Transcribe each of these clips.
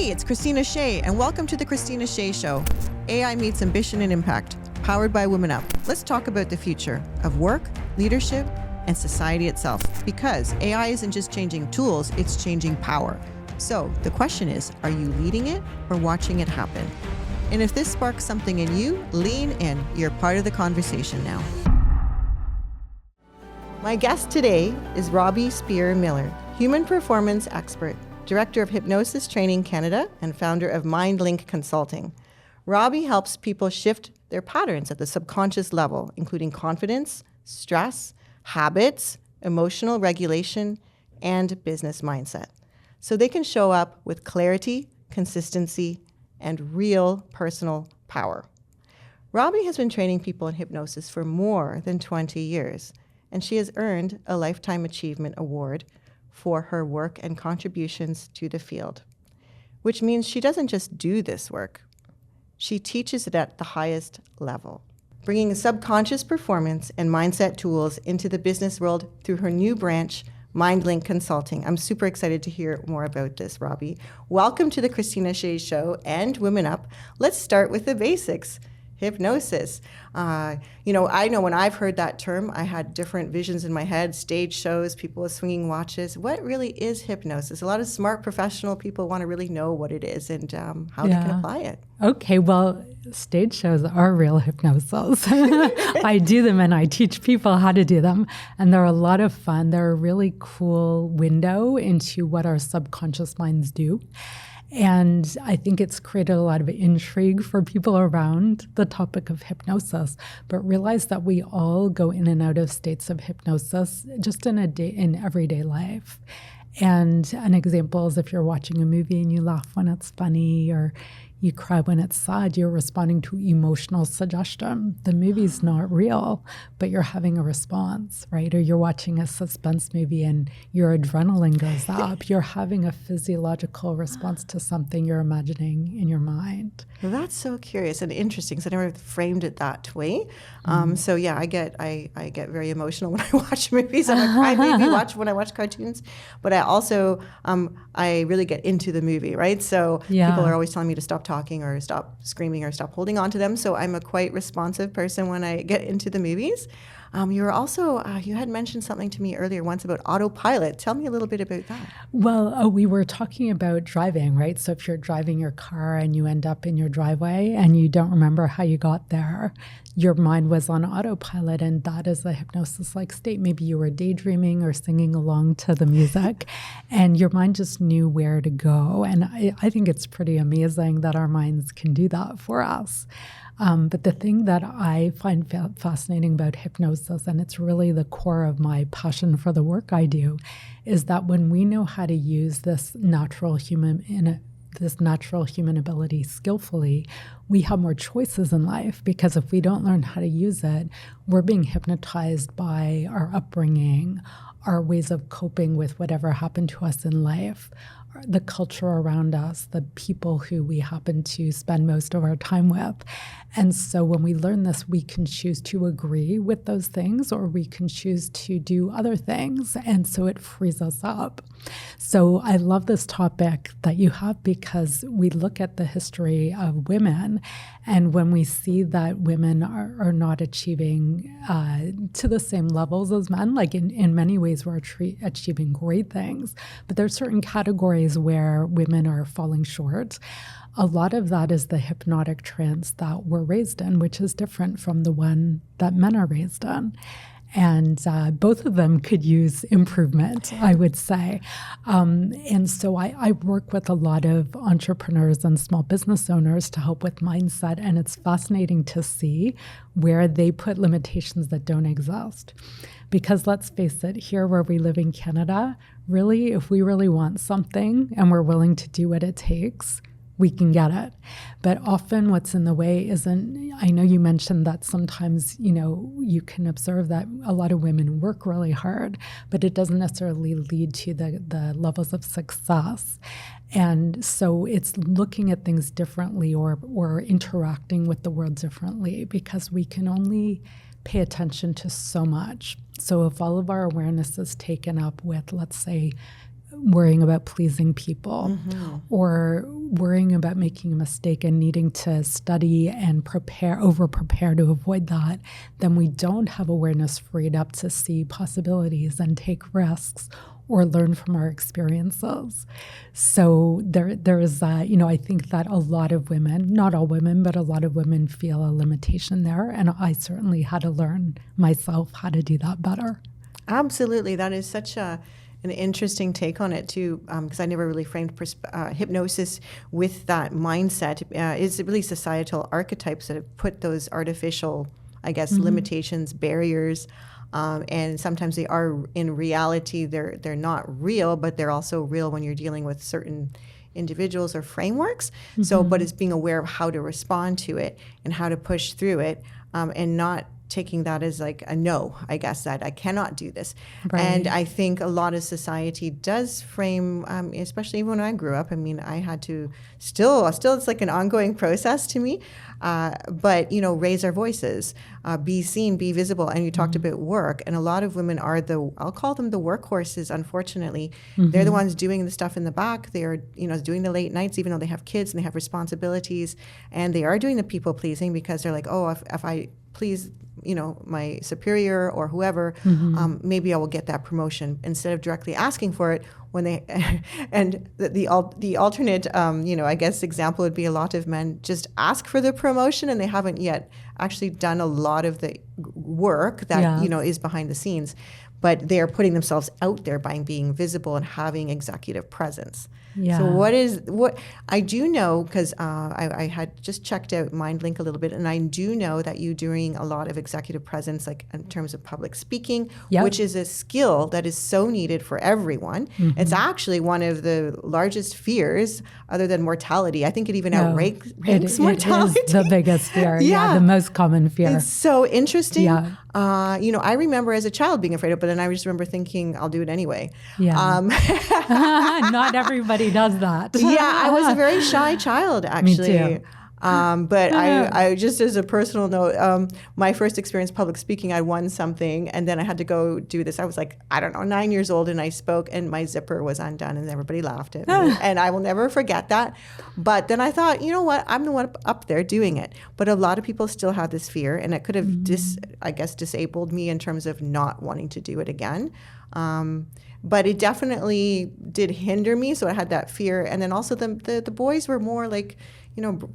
Hey, it's Kristina Shea, and welcome to the Kristina Shea Show. AI meets ambition and impact, powered by Women Up. Let's talk about the future of work, leadership, and society itself, because AI isn't just changing tools, it's changing power. So the question is, are you leading it or watching it happen? And if this sparks something in you, lean in. You're part of the conversation now. My guest today is Robbie Spear Miller, human performance expert, Director of Hypnosis Training Canada, and founder of MindLink Consulting. Robbie helps people shift their patterns at the subconscious level, including confidence, stress, habits, emotional regulation, and business mindset, so they can show up with clarity, consistency, and real personal power. Robbie has been training people in hypnosis for more than 20 years, and she has earned a Lifetime Achievement Award for her work and contributions to the field, which means she doesn't just do this work, she teaches it at the highest level, bringing subconscious performance and mindset tools into the business world through her new branch, MindLink Consulting. I'm super excited to hear more about this, Robbie. Welcome to the Kristina Shea Show and Women Up. Let's start with the basics. Hypnosis. I know when I've heard that term, I had different visions in my head, stage shows, people with swinging watches. What really is hypnosis? A lot of smart professional people want to really know what it is and how they can apply it. Okay, well, stage shows are real hypnosis. I do them and I teach people how to do them. And they're a lot of fun. They're a really cool window into what our subconscious minds do. And I think it's created a lot of intrigue for people around the topic of hypnosis, but realize that we all go in and out of states of hypnosis just in everyday life. And an example is if you're watching a movie and you laugh when it's funny or you cry when it's sad, you're responding to emotional suggestion. The movie's not real, but you're having a response, right? Or you're watching a suspense movie and your adrenaline goes up. You're having a physiological response to something you're imagining in your mind. Well, that's so curious and interesting because I never framed it that way. So yeah, I get very emotional when I watch movies. I'm a crybaby when I watch cartoons, but I also I really get into the movie, right? So people are always telling me to stop talking or stop screaming or stop holding on to them. So I'm a quite responsive person when I get into the movies. You were also, you had mentioned something to me earlier once about autopilot. Tell me a little bit about that. Well, we were talking about driving, right? So if you're driving your car and you end up in your driveway and you don't remember how you got there, your mind was on autopilot, and that is a hypnosis-like state. Maybe you were daydreaming or singing along to the music and your mind just knew where to go. And I think it's pretty amazing that our minds can do that for us. But the thing that I find fascinating about hypnosis, and it's really the core of my passion for the work I do, is that when we know how to use this natural human ability skillfully, we have more choices in life, because if we don't learn how to use it, we're being hypnotized by our upbringing, our ways of coping with whatever happened to us in life, the culture around us, the people who we happen to spend most of our time with. And so when we learn this, we can choose to agree with those things or we can choose to do other things. And so it frees us up. So I love this topic that you have, because we look at the history of women, and when we see that women are not achieving to the same levels as men, like in many ways we're achieving great things, but there's certain categories where women are falling short. A lot of that is the hypnotic trance that we're raised in, which is different from the one that men are raised in. And both of them could use improvement, I would say. And so I work with a lot of entrepreneurs and small business owners to help with mindset. And it's fascinating to see where they put limitations that don't exist. Because let's face it, here where we live in Canada, really, if we really want something and we're willing to do what it takes, we can get it. But often what's in the way isn't, I know you mentioned that sometimes, you can observe that a lot of women work really hard, but it doesn't necessarily lead to the levels of success. And so it's looking at things differently or interacting with the world differently, because we can only pay attention to so much. So if all of our awareness is taken up with, let's say, worrying about pleasing people or worrying about making a mistake and needing to study and over prepare to avoid that, then we don't have awareness freed up to see possibilities and take risks or learn from our experiences. So there is that, I think that a lot of women, not all women, but a lot of women feel a limitation there. And I certainly had to learn myself how to do that better. Absolutely. That is such an interesting take on it too, because I never really framed hypnosis with that mindset. It's really societal archetypes that have put those artificial, I guess, limitations, barriers, and sometimes they are in reality. They're not real, but they're also real when you're dealing with certain individuals or frameworks. So, but it's being aware of how to respond to it and how to push through it, and not taking that as like a no, I guess, that I cannot do this. Right. And I think a lot of society does frame, especially even when I grew up, I mean, I had to still it's like an ongoing process to me, but, raise our voices, be seen, be visible. And you talked about work, and a lot of women are I'll call them the workhorses, unfortunately. They're the ones doing the stuff in the back. They are, doing the late nights, even though they have kids and they have responsibilities, and they are doing the people pleasing because they're like, oh, if I please my superior or whoever, maybe I will get that promotion, instead of directly asking for it when they, and the alternate, I guess example would be a lot of men just ask for the promotion and they haven't yet actually done a lot of the work that, is behind the scenes, but they are putting themselves out there by being visible and having executive presence. Yeah. So what I do know, because I had just checked out MindLink a little bit, and I do know that you're doing a lot of executive presence, like in terms of public speaking, which is a skill that is so needed for everyone. It's actually one of the largest fears, other than mortality. I think it even outranks mortality. It is the biggest fear. Yeah, the most common fear. It's so interesting. Yeah. I remember as a child being afraid of it, but then I just remember thinking, I'll do it anyway. Yeah. Not everybody does that. Yeah, I was a very shy child, actually. Me too. But I just as a personal note, my first experience public speaking, I won something, and then I had to go do this. I was like, 9 years old, and I spoke, and my zipper was undone, and everybody laughed at me. And I will never forget that. But then I thought, you know what? I'm the one up there doing it. But a lot of people still have this fear, and it could have disabled me in terms of not wanting to do it again. But it definitely did hinder me, so I had that fear. And then also the boys were more like,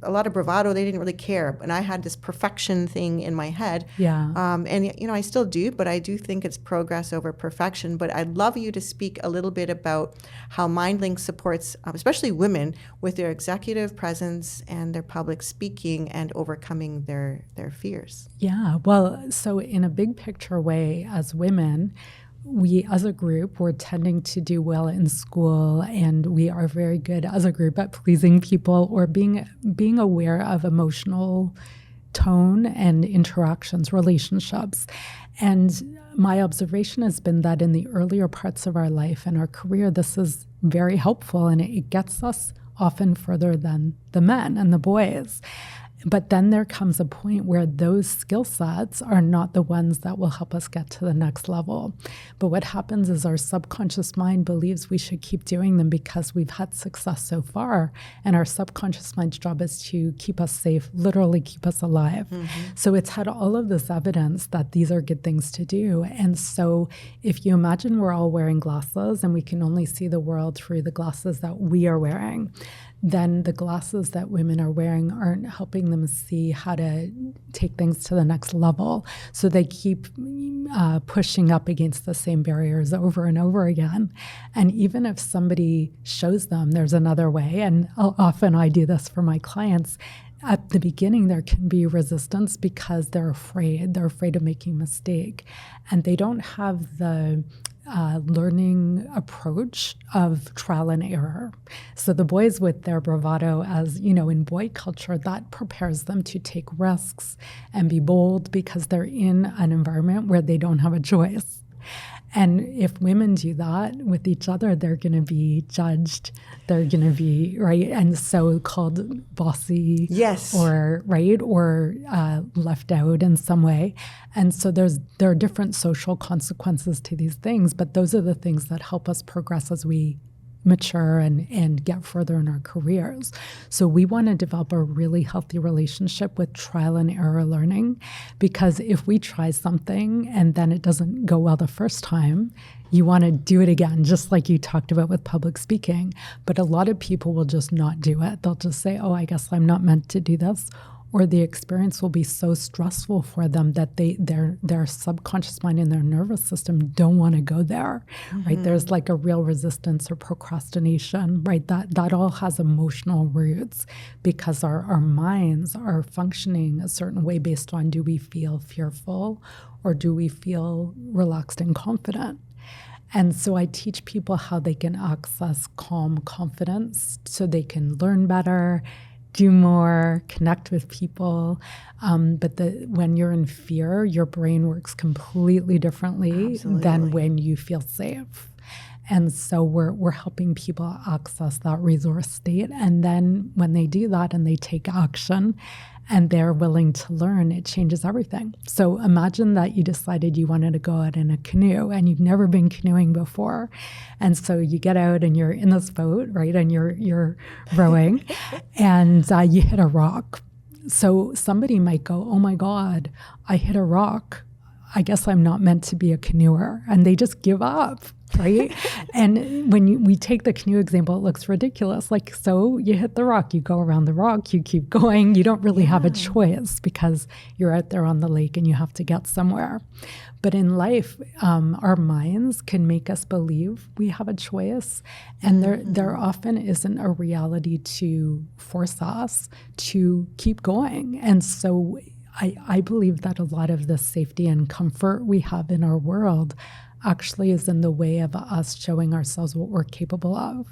a lot of bravado. They didn't really care. And I had this perfection thing in my head. Yeah. And, I still do, but I do think it's progress over perfection. But I'd love you to speak a little bit about how MindLink supports, especially women, with their executive presence and their public speaking and overcoming their fears. Yeah. Well, so in a big picture way, as women, we as a group, we're tending to do well in school, and we are very good as a group at pleasing people or being aware of emotional tone and interactions, relationships. And my observation has been that in the earlier parts of our life and our career, this is very helpful, and it gets us often further than the men and the boys. But then there comes a point where those skill sets are not the ones that will help us get to the next level. But what happens is our subconscious mind believes we should keep doing them because we've had success so far. And our subconscious mind's job is to keep us safe, literally keep us alive. So it's had all of this evidence that these are good things to do. And so if you imagine we're all wearing glasses and we can only see the world through the glasses that we are wearing, then the glasses that women are wearing aren't helping them see how to take things to the next level. So they keep pushing up against the same barriers over and over again. And even if somebody shows them there's another way, and often I do this for my clients, at the beginning there can be resistance because they're afraid. They're afraid of making a mistake. And they don't have the learning approach of trial and error. So the boys with their bravado, as you know, in boy culture, that prepares them to take risks and be bold because they're in an environment where they don't have a choice. And if women do that with each other, they're going to be judged. They're going to be, right, and so called bossy, yes, or right, or left out in some way. And so there are different social consequences to these things, but those are the things that help us progress as we mature and get further in our careers. So we want to develop a really healthy relationship with trial and error learning, because if we try something and then it doesn't go well the first time, you want to do it again, just like you talked about with public speaking. But a lot of people will just not do it. They'll just say, oh, I guess I'm not meant to do this. Or the experience will be so stressful for them that their subconscious mind and their nervous system don't want to go there, right? There's like a real resistance or procrastination, right? That all has emotional roots, because our minds are functioning a certain way based on, do we feel fearful or do we feel relaxed and confident? And so I teach people how they can access calm confidence so they can learn better, do more, connect with people. But when you're in fear, your brain works completely differently than when you feel safe. And so we're helping people access that resource state. And then when they do that and they take action and they're willing to learn, it changes everything. So imagine that you decided you wanted to go out in a canoe and you've never been canoeing before. And so you get out and you're in this boat, right? And you're rowing and you hit a rock. So somebody might go, oh my God, I hit a rock. I guess I'm not meant to be a canoeer. And they just give up. Right? And when we take the canoe example, it looks ridiculous. Like, so you hit the rock, you go around the rock, you keep going. You don't really have a choice because you're out there on the lake and you have to get somewhere. But in life, our minds can make us believe we have a choice. And there often isn't a reality to force us to keep going. And so I believe that a lot of the safety and comfort we have in our world actually is in the way of us showing ourselves what we're capable of.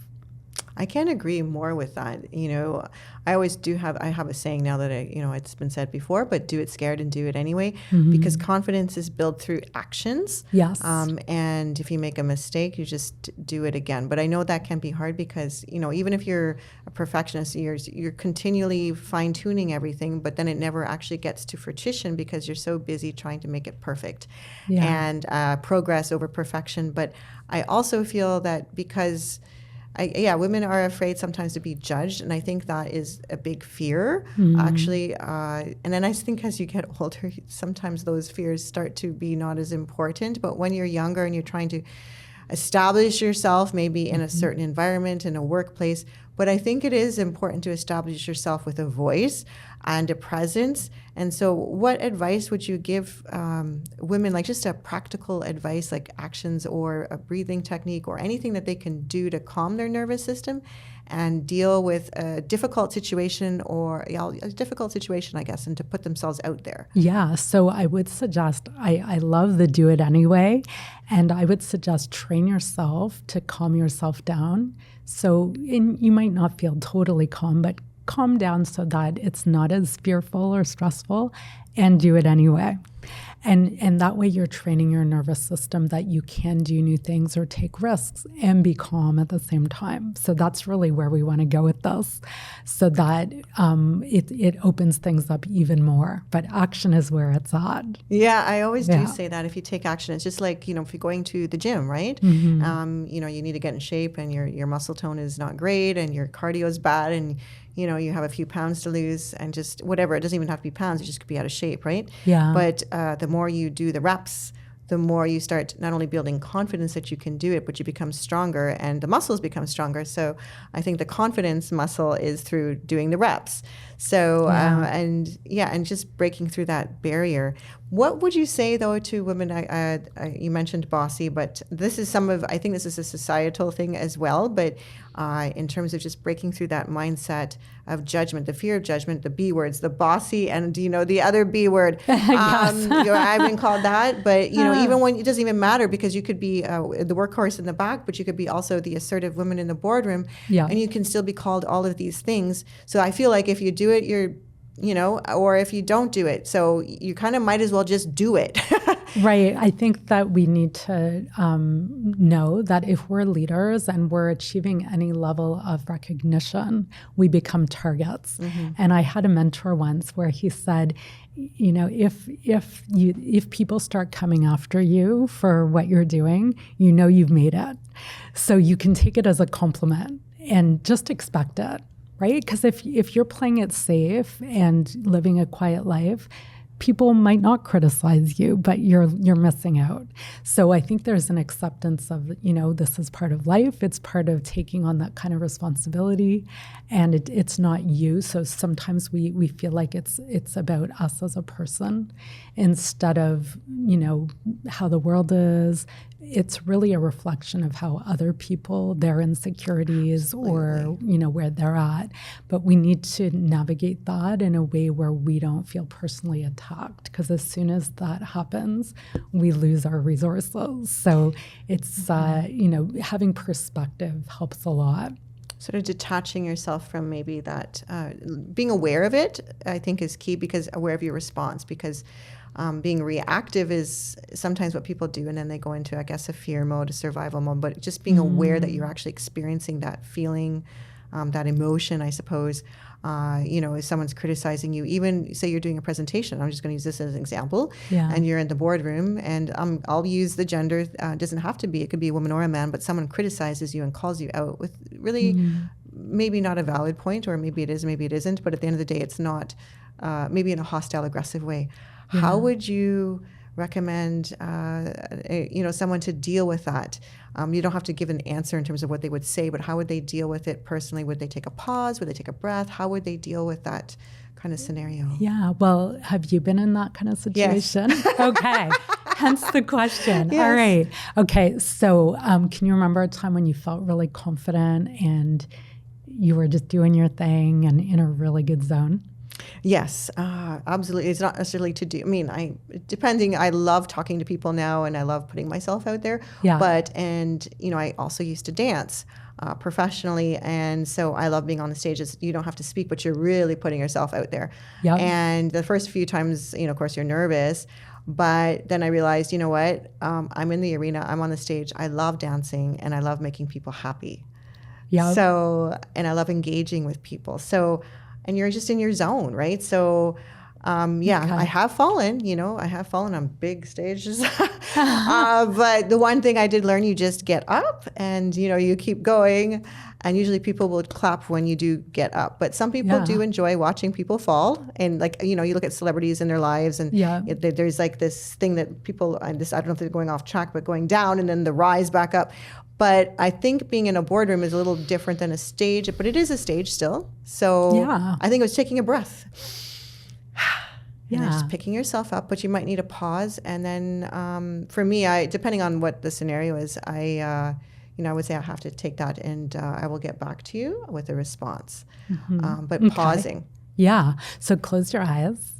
I can't agree more with that. You know, I have a saying now that it's been said before, but do it scared and do it anyway, because confidence is built through actions. Yes. And if you make a mistake, you just do it again. But I know that can be hard because, even if you're a perfectionist, you're continually fine tuning everything, but then it never actually gets to fruition because you're so busy trying to make it perfect and progress over perfection. But I also feel that because women are afraid sometimes to be judged, and I think that is a big fear, actually. And then I think as you get older, sometimes those fears start to be not as important. But when you're younger and you're trying to establish yourself, maybe in a certain environment, in a workplace, but I think it is important to establish yourself with a voice and a presence. And so what advice would you give women, like just a practical advice, like actions or a breathing technique or anything that they can do to calm their nervous system and deal with a difficult situation I guess, and to put themselves out there? Yeah, so I would suggest, I love the do it anyway, and I would suggest train yourself to calm yourself down. So you might not feel totally calm, but calm down so that it's not as fearful or stressful, and do it anyway. And that way you're training your nervous system that you can do new things or take risks and be calm at the same time. So that's really where we want to go with this, so that it opens things up even more. But action is where it's at. Yeah, I always do say that if you take action, it's just like, if you're going to the gym, right? You need to get in shape and your muscle tone is not great and your cardio is bad and you have a few pounds to lose and just whatever. It doesn't even have to be pounds. It just could be out of shape, right? Yeah. But the more you do the reps, the more you start not only building confidence that you can do it, but you become stronger and the muscles become stronger. So I think the confidence muscle is through doing the reps. So, and just breaking through that barrier. What would you say, though, to women? You mentioned bossy, but I think this is a societal thing as well, but in terms of just breaking through that mindset of judgment, the fear of judgment, the B words, the bossy, and the other B word. I've been called that, but even when it doesn't even matter, because you could be the workhorse in the back, but you could be also the assertive woman in the boardroom, and you can still be called all of these things. So I feel like if you do it, or if you don't do it, so you kind of might as well just do it. Right. I think that we need to know that if we're leaders and we're achieving any level of recognition, we become targets. And I had a mentor once where he said, if people start coming after you for what you're doing, you've made it. So you can take it as a compliment and just expect it, right? Because if you're playing it safe and living a quiet life, people might not criticize you, but you're missing out. So I think there's an acceptance of, this is part of life. It's part of taking on that kind of responsibility, and it's not you. So sometimes we feel like it's about us as a person instead of, how the world is. It's really a reflection of how other people, their insecurities or, where they're at. But we need to navigate that in a way where we don't feel personally attacked, because as soon as that happens, we lose our resources. So it's, having perspective helps a lot. Sort of detaching yourself from maybe that, being aware of it, I think is key, because aware of your response, because being reactive is sometimes what people do, and then they go into, I guess, a fear mode, a survival mode, but just being aware that you're actually experiencing that feeling, that emotion, I suppose. If someone's criticizing you, even say you're doing a presentation, I'm just going to use this as an example, and you're in the boardroom, and I'll use the gender, it doesn't have to be, it could be a woman or a man, but someone criticizes you and calls you out with really maybe not a valid point, or maybe it is, maybe it isn't, but at the end of the day, it's not, maybe in a hostile, aggressive way. How would you recommend, someone to deal with that? You don't have to give an answer in terms of what they would say, but how would they deal with it personally? Would they take a pause? Would they take a breath? How would they deal with that kind of scenario? Yeah. Well, have you been in that kind of situation? Yes. Okay. Hence the question. Yes. All right. Okay. So can you remember a time when you felt really confident and you were just doing your thing and in a really good zone? Yes, absolutely. It's not necessarily to do. I mean, I love talking to people now, and I love putting myself out there. Yeah. I also used to dance professionally, and so I love being on the stages. You don't have to speak, but you're really putting yourself out there. Yep. And the first few times, of course, you're nervous. But then I realized, you know what? I'm in the arena. I'm on the stage. I love dancing, and I love making people happy. Yeah. So, and I love engaging with people. So. And you're just in your zone, right? So, okay. I have fallen on big stages. But the one thing I did learn, you just get up and, you keep going. And usually people will clap when you do get up. But some people do enjoy watching people fall. And you look at celebrities in their lives, and there's like this thing that people, I don't know if they're going off track, but going down and then the rise back up. But I think being in a boardroom is a little different than a stage, but it is a stage still. So I think it was taking a breath. And then just picking yourself up, but you might need a pause. And then for me, depending on what the scenario is, I would say I have to take that, and I will get back to you with a response. But pausing. Yeah. So close your eyes.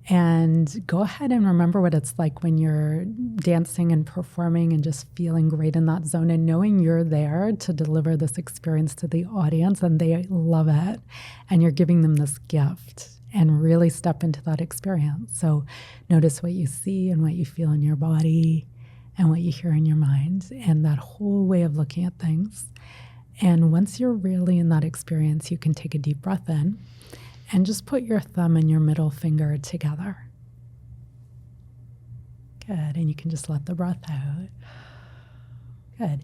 And go ahead and remember what it's like when you're dancing and performing and just feeling great in that zone, and knowing you're there to deliver this experience to the audience and they love it, and you're giving them this gift, and really step into that experience. So notice what you see and what you feel in your body and what you hear in your mind, and that whole way of looking at things. And once you're really in that experience, you can take a deep breath in. And just put your thumb and your middle finger together. Good. And you can just let the breath out. Good.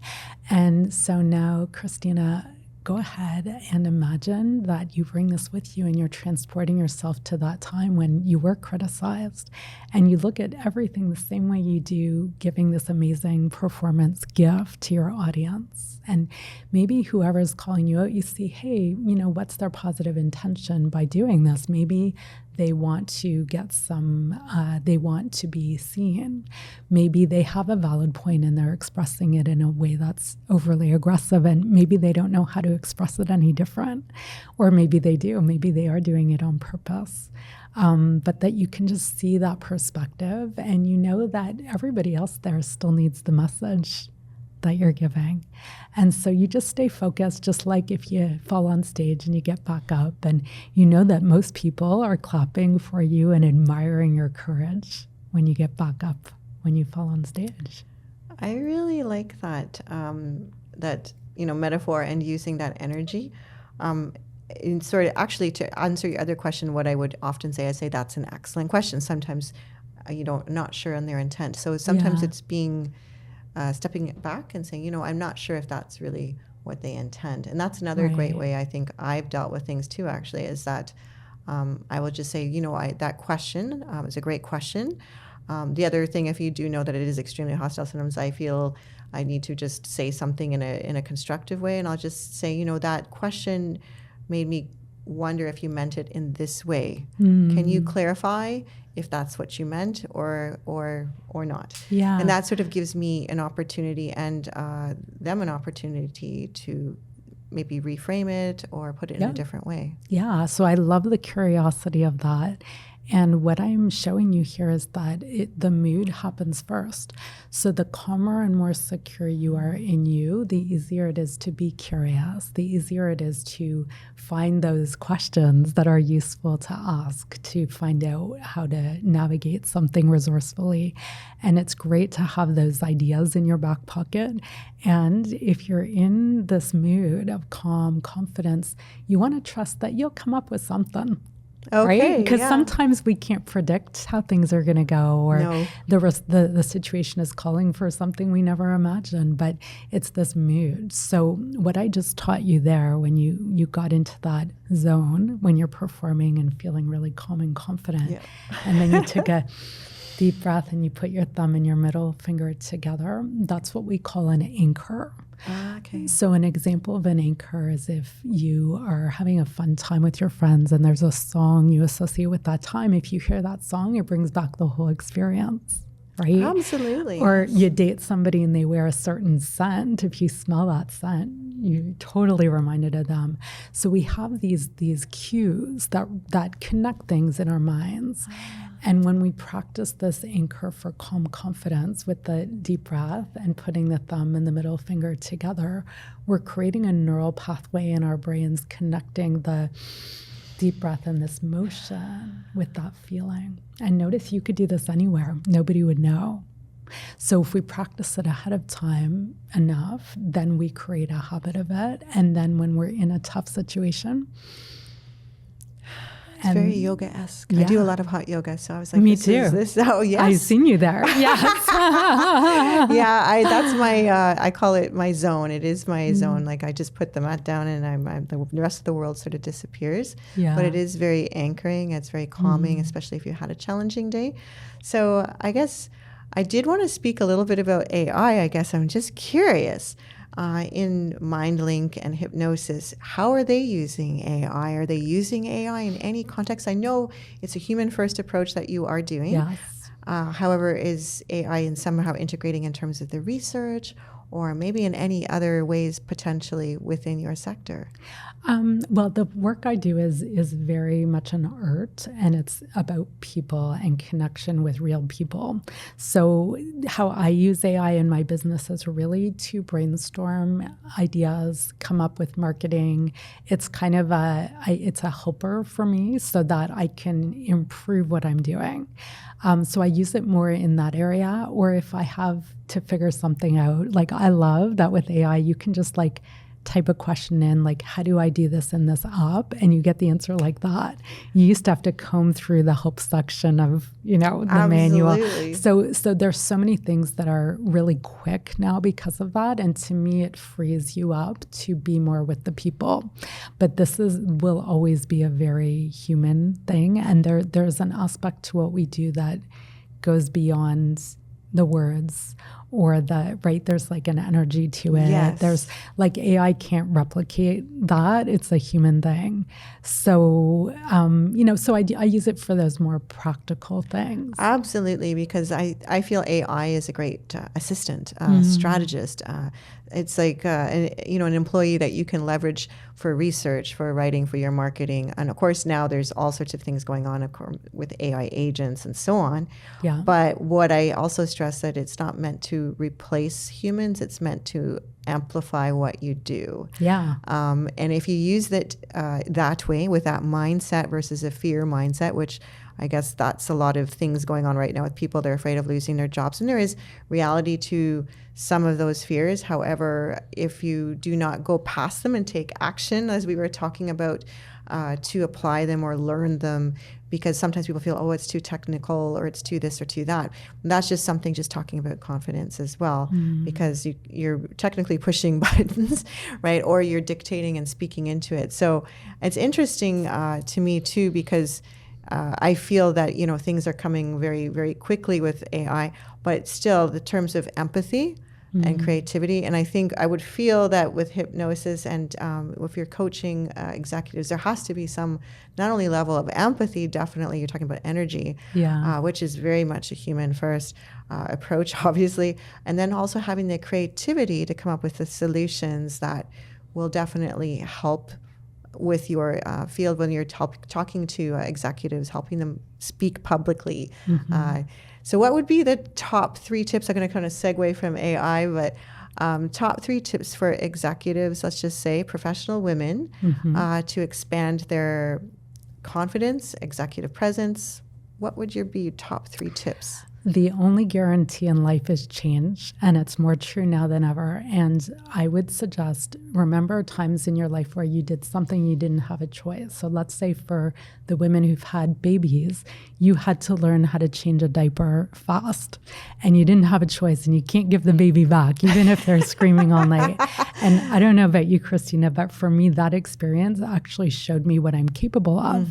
And so now, Kristina, go ahead and imagine that you bring this with you and you're transporting yourself to that time when you were criticized, and you look at everything the same way you do giving this amazing performance gift to your audience. And maybe whoever's calling you out, you see, hey, what's their positive intention by doing this? Maybe they want to get they want to be seen. Maybe they have a valid point and they're expressing it in a way that's overly aggressive, and maybe they don't know how to express it any different. Or maybe they do. Maybe they are doing it on purpose. But that you can just see that perspective, and that everybody else there still needs the message that you're giving. And so you just stay focused, just like if you fall on stage and you get back up, and that most people are clapping for you and admiring your courage when you get back up when you fall on stage. I really like that, metaphor and using that energy. In sort of actually to answer your other question, what I would often say, I say that's an excellent question. Sometimes not sure on their intent. So sometimes it's being stepping back and saying, I'm not sure if that's really what they intend. And that's another great way I think I've dealt with things too, actually, is that I will just say, that question is a great question. The other thing, if you do know that it is extremely hostile, sometimes I feel I need to just say something in a constructive way, and I'll just say, that question made me wonder if you meant it in this way. Can you clarify if that's what you meant or not? Yeah. And that sort of gives me an opportunity and them an opportunity to maybe reframe it or put it in a different way. Yeah. So I love the curiosity of that. And what I'm showing you here is that the mood happens first. So the calmer and more secure you are in you, the easier it is to be curious, the easier it is to find those questions that are useful to ask, to find out how to navigate something resourcefully. And it's great to have those ideas in your back pocket. And if you're in this mood of calm confidence, you want to trust that you'll come up with something. Okay, right? Because sometimes we can't predict how things are going to go, or the situation is calling for something we never imagined, but it's this mood. So what I just taught you there, when you got into that zone, when you're performing and feeling really calm and confident, and then you took a deep breath and you put your thumb and your middle finger together, that's what we call an anchor. Okay. So an example of an anchor is if you are having a fun time with your friends and there's a song you associate with that time. If you hear that song, it brings back the whole experience, right? Absolutely. Or you date somebody and they wear a certain scent. If you smell that scent, you're totally reminded of them. So we have these cues that connect things in our minds. And when we practice this anchor for calm confidence with the deep breath and putting the thumb and the middle finger together, we're creating a neural pathway in our brains connecting the deep breath and this motion with that feeling. And notice you could do this anywhere. Nobody would know. So if we practice it ahead of time enough, then we create a habit of it. And then when we're in a tough situation, it's very yoga-esque. I do a lot of hot yoga, so I was like, me too. Oh, yes. I've seen you there. Yes. That's my, I call it my zone. It is my zone. Like I just put the mat down and the rest of the world sort of disappears. Yeah. But it is very anchoring. It's very calming, especially if you had a challenging day. So I guess I did want to speak a little bit about AI. I guess I'm just curious. In MindLink and hypnosis, how are they using AI? Are they using AI in any context? I know it's a human-first approach that you are doing. Yes. However, is AI in somehow integrating in terms of the research or maybe in any other ways potentially within your sector? Well, the work I do is very much an art, and it's about people and connection with real people. So how I use AI in my business is really to brainstorm ideas, come up with marketing. It's kind of it's a helper for me so that I can improve what I'm doing. So I use it more in that area, or if I have to figure something out, like I love that with AI, you can just like type a question in, like, how do I do this in this app? And you get the answer like that. You used to have to comb through the help section of, the manual. So there's so many things that are really quick now because of that. And to me, it frees you up to be more with the people. But this will always be a very human thing. And there's an aspect to what we do that goes beyond the words or there's like an energy to it. Yes. There's like AI can't replicate that. It's a human thing. So, so I use it for those more practical things. Absolutely, because I feel AI is a great assistant, strategist. It's like, an employee that you can leverage for research, for writing, for your marketing. And of course, now there's all sorts of things going on with AI agents and so on. Yeah. But what I also stress that it's not meant to to replace humans. It's meant to amplify what you do. Yeah. And if you use it that way, with that mindset versus a fear mindset, which I guess that's a lot of things going on right now with people. They're afraid of losing their jobs. And there is reality to some of those fears. However, if you do not go past them and take action, as we were talking about, to apply them or learn them, because sometimes people feel, oh, it's too technical or it's too this or too that. And that's just something, just talking about confidence as well, because you're technically pushing buttons, right? Or you're dictating and speaking into it. So it's interesting to me too, because I feel that, things are coming very, very quickly with AI, but still the terms of empathy and creativity. And I think I would feel that with hypnosis and if you're coaching executives, there has to be some, not only level of empathy, definitely you're talking about energy, which is very much a human first approach, obviously. And then also having the creativity to come up with the solutions that will definitely help with your field when you're talking to executives, helping them speak publicly. So what would be the top 3 tips? I'm going to kind of segue from AI, but top 3 tips for executives, let's just say professional women, to expand their confidence, executive presence. What would be your top 3 tips? The only guarantee in life is change, and it's more true now than ever. And I would suggest, remember times in your life where you did something you didn't have a choice. So let's say for the women who've had babies, you had to learn how to change a diaper fast, and you didn't have a choice, and you can't give the baby back, even if they're screaming all night. And I don't know about you, Kristina, but for me, that experience actually showed me what I'm capable of.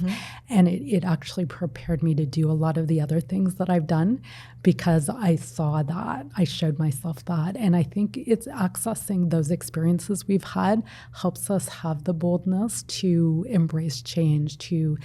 And it actually prepared me to do a lot of the other things that I've done, because I saw that, I showed myself that. And I think it's accessing those experiences we've had helps us have the boldness to embrace change, to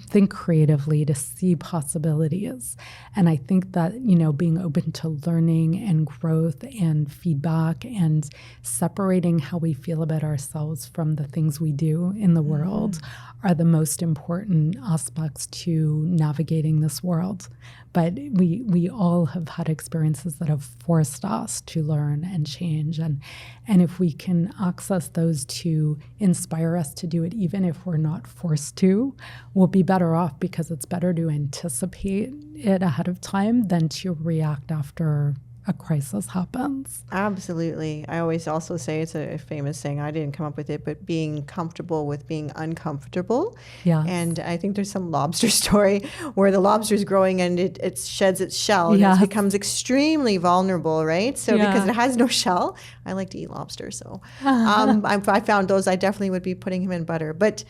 think creatively, to see possibilities. And I think that, being open to learning and growth and feedback and separating how we feel about ourselves from the things we do in the world are the most important aspects to navigating this world. But we all have had experiences that have forced us to learn and change. And if we can access those to inspire us to do it, even if we're not forced to, we'll be better off, because it's better to anticipate it ahead of time than to react after a crisis happens. Absolutely. I always also say, it's a famous saying, I didn't come up with it, but being comfortable with being uncomfortable. Yeah. And I think there's some lobster story where the lobster is growing and it sheds its shell and it becomes extremely vulnerable, right? So because it has no shell, I like to eat lobster. So I found those, I definitely would be putting him in butter. But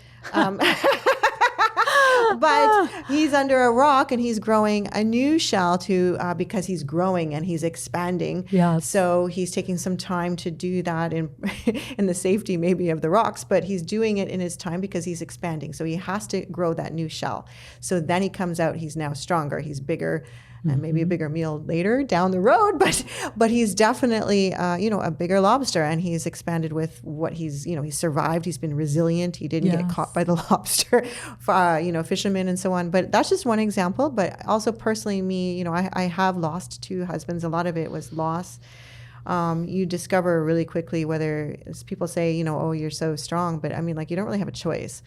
but he's under a rock and he's growing a new shell because he's growing and he's expanding. Yes. So he's taking some time to do that in the safety maybe of the rocks, but he's doing it in his time because he's expanding. So he has to grow that new shell. So then he comes out, he's now stronger, he's bigger, and maybe a bigger meal later down the road, but he's definitely a bigger lobster, and he's expanded with what he's survived. He's been resilient. He didn't get caught by the lobster, fishermen and so on. But that's just one example. But also personally, me, I have lost 2 husbands. A lot of it was loss. You discover really quickly whether, as people say, oh, you're so strong, but I mean, you don't really have a choice.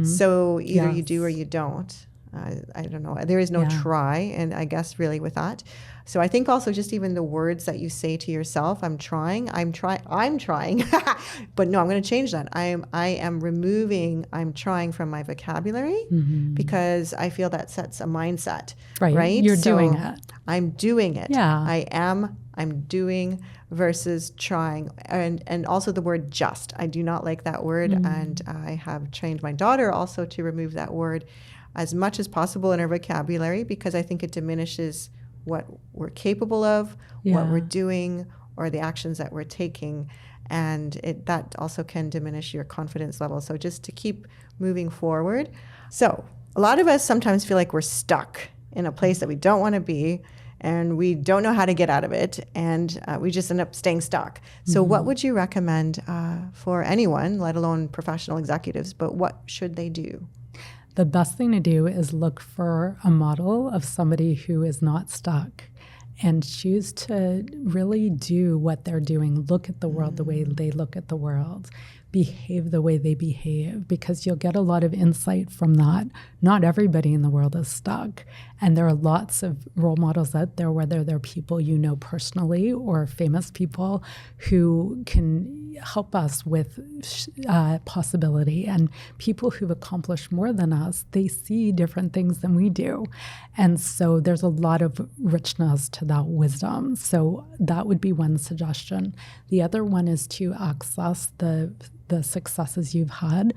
So either you do or you don't. I don't know. There is no try, and I guess really with that. So I think also just even the words that you say to yourself, I'm trying, but no, I'm going to change that. I am removing I'm trying from my vocabulary because I feel that sets a mindset. Right? You're doing it. I'm doing it. Yeah. I'm doing versus trying. And also the word just. I do not like that word, and I have trained my daughter also to remove that word as much as possible in her vocabulary, because I think it diminishes what we're capable of, what we're doing, or the actions that we're taking. And that also can diminish your confidence level. So just to keep moving forward. So a lot of us sometimes feel like we're stuck in a place that we don't want to be, and we don't know how to get out of it, and we just end up staying stuck. So what would you recommend for anyone, let alone professional executives, but what should they do? The best thing to do is look for a model of somebody who is not stuck and choose to really do what they're doing, look at the world the way they look at the world, behave the way they behave, because you'll get a lot of insight from that. Not everybody in the world is stuck. And there are lots of role models out there, whether they're people you know personally or famous people who can help us with possibility. And people who've accomplished more than us, they see different things than we do. And so there's a lot of richness to that wisdom. So that would be one suggestion. The other one is to access the successes you've had,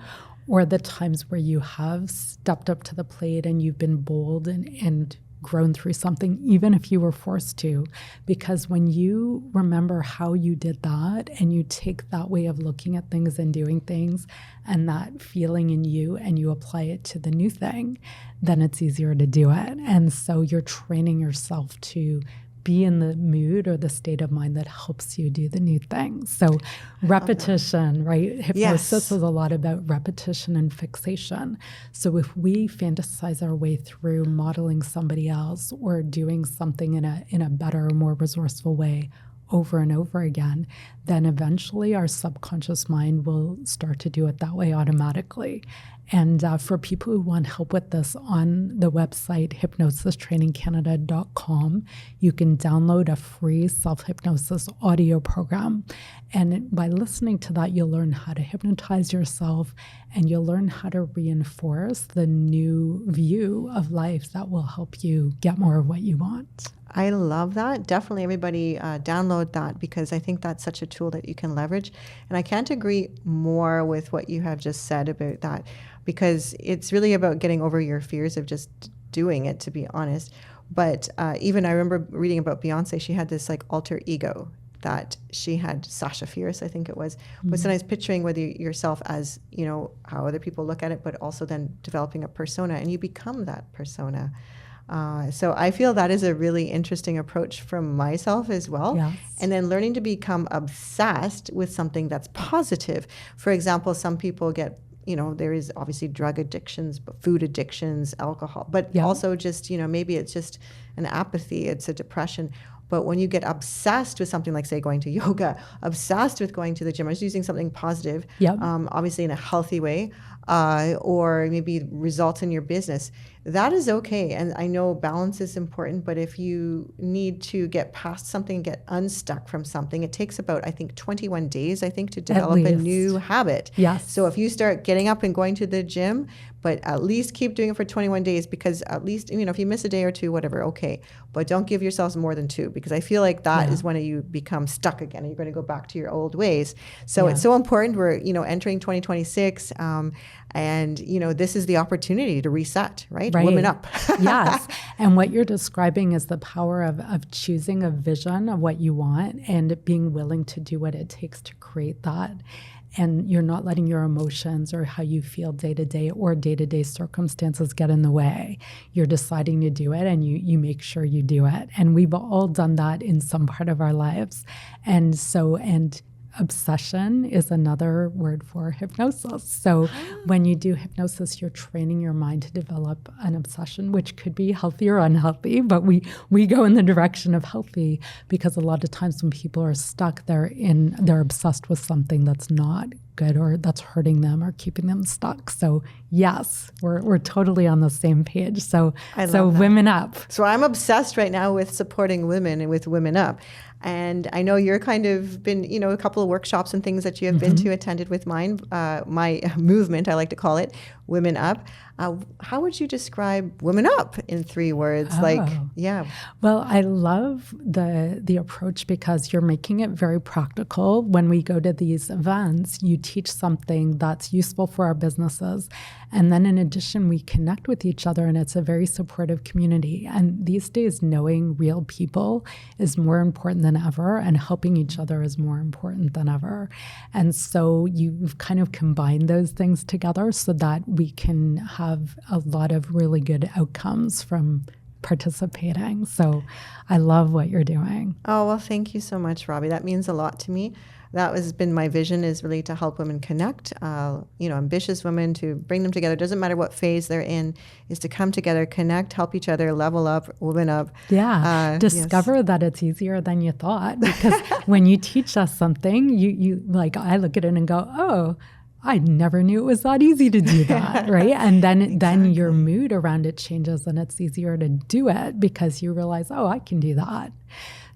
or the times where you have stepped up to the plate and you've been bold and grown through something, even if you were forced to. Because when you remember how you did that and you take that way of looking at things and doing things and that feeling in you and you apply it to the new thing, then it's easier to do it. And so you're training yourself to be in the mood or the state of mind that helps you do the new things. So repetition, right? Hypnosis is a lot about repetition and fixation. So if we fantasize our way through modeling somebody else or doing something in a better, more resourceful way over and over again, then eventually our subconscious mind will start to do it that way automatically. And for people who want help with this, on the website hypnosistrainingcanada.com, you can download a free self-hypnosis audio program. And by listening to that, you'll learn how to hypnotize yourself, and you'll learn how to reinforce the new view of life that will help you get more of what you want. I love that. Definitely everybody download that, because I think that's such a tool that you can leverage. And I can't agree more with what you have just said about that, because it's really about getting over your fears of just doing it, to be honest. But even I remember reading about Beyonce, she had this like alter ego that she had, Sasha Fierce, I think it was. But sometimes picturing whether yourself as, you know, how other people look at it, but also then developing a persona, and you become that persona. So I feel that is a really interesting approach from myself as well. Yes. And then learning to become obsessed with something that's positive. For example, some people get, you know, there is obviously drug addictions, but food addictions, alcohol, but also just, you know, maybe it's just an apathy, it's a depression. But when you get obsessed with something like, say, going to yoga, obsessed with going to the gym, or just using something positive, obviously in a healthy way, or maybe results in your business, that is okay. And I know balance is important, but if you need to get past something, get unstuck from something, it takes about, I think, 21 days, to develop a new habit. Yes. So if you start getting up and going to the gym, but at least keep doing it for 21 days, because at least, you know, if you miss a day or two, whatever, okay. But don't give yourselves more than 2, because I feel like that is when you become stuck again and you're going to go back to your old ways. So it's so important. We're, you know, entering 2026, and, you know, this is the opportunity to reset, right? Women up. Yes. And what you're describing is the power of choosing a vision of what you want and being willing to do what it takes to create that. And you're not letting your emotions or how you feel day to day or day-to-day circumstances get in the way. You're deciding to do it, and you make sure you do it. And we've all done that in some part of our lives. And obsession is another word for hypnosis. So when you do hypnosis, you're training your mind to develop an obsession, which could be healthy or unhealthy, but we go in the direction of healthy, because a lot of times when people are stuck, they're obsessed with something that's not good or that's hurting them or keeping them stuck. So yes, we're totally on the same page. So women up. So I'm obsessed right now with supporting women and with Women Up. And I know you're kind of been, you know, a couple of workshops and things that you have been to, attended with mine, my movement, I like to call it, Women Up. How would you describe Women Up in 3 words? Well, I love the approach, because you're making it very practical. When we go to these events, you teach something that's useful for our businesses. And then in addition, we connect with each other, and it's a very supportive community. And these days, knowing real people is more important than ever, and helping each other is more important than ever. And so you've kind of combined those things together so that we can have a lot of really good outcomes from participating. So I love what you're doing. Oh, well, thank you so much, Robbie. That means a lot to me. That has been my vision, is really to help women connect, ambitious women, to bring them together. Doesn't matter what phase they're in, is to come together, connect, help each other, level up, women up. Yeah. Discover that it's easier than you thought. Because when you teach us something, you like, I look at it and go, oh, I never knew it was that easy to do that, right? And then your mood around it changes, and it's easier to do it because you realize, oh, I can do that.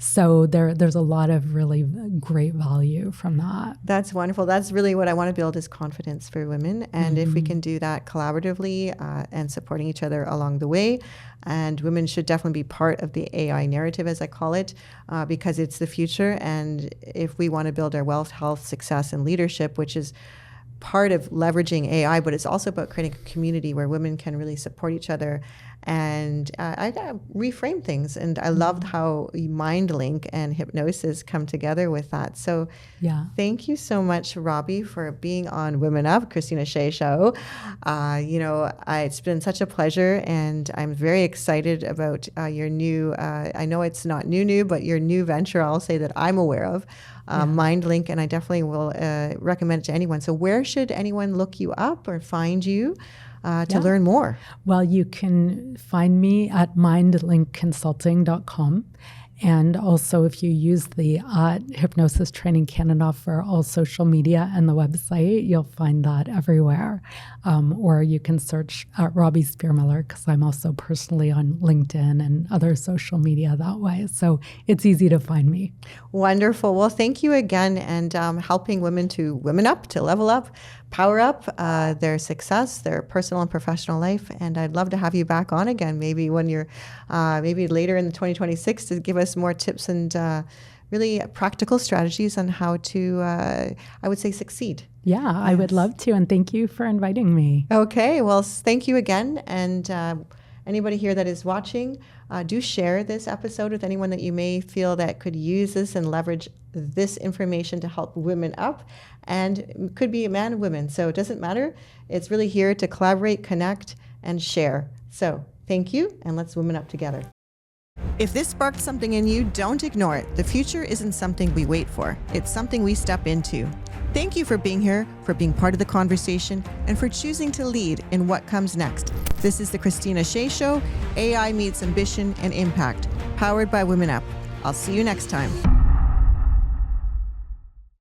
So there's a lot of really great value from that. That's wonderful. That's really what I want to build, is confidence for women. And if we can do that collaboratively and supporting each other along the way, and women should definitely be part of the AI narrative, as I call it, because it's the future. And if we want to build our wealth, health, success, and leadership, which is part of leveraging AI, but it's also about creating a community where women can really support each other. And I gotta reframe things. And I loved how Mind Link and hypnosis come together with that. So thank you so much, Robbie, for being on Women Up, Kristina Shea Show. It's been such a pleasure, and I'm very excited about your new, I know it's not new, but your new venture, I'll say, that I'm aware of, Mind Link, and I definitely will recommend it to anyone. So where should anyone look you up or find you to learn more? Well, you can find me at mindlinkconsulting.com. And also, if you use the Hypnosis Training Canada for all social media and the website, you'll find that everywhere. Or you can search Robbie Spear Miller, because I'm also personally on LinkedIn and other social media that way. So it's easy to find me. Wonderful. Well, thank you again, and helping women to women up, to level up, power up their success, their personal and professional life. And I'd love to have you back on again, maybe when you're, maybe later in 2026, to give us more tips and really practical strategies on how to, I would say, succeed. Yeah, yes. I would love to. And thank you for inviting me. Okay. Well, thank you again. And anybody here that is watching, do share this episode with anyone that you may feel that could use this and leverage this information to help women up. And it could be a man or woman, so it doesn't matter. It's really here to collaborate, connect, and share. So thank you, and let's women up together. If this sparked something in you, don't ignore it. The future isn't something we wait for. It's something we step into. Thank you for being here, for being part of the conversation, and for choosing to lead in what comes next. This is the Kristina Shea Show, AI meets ambition and impact, powered by Women Up. I'll see you next time.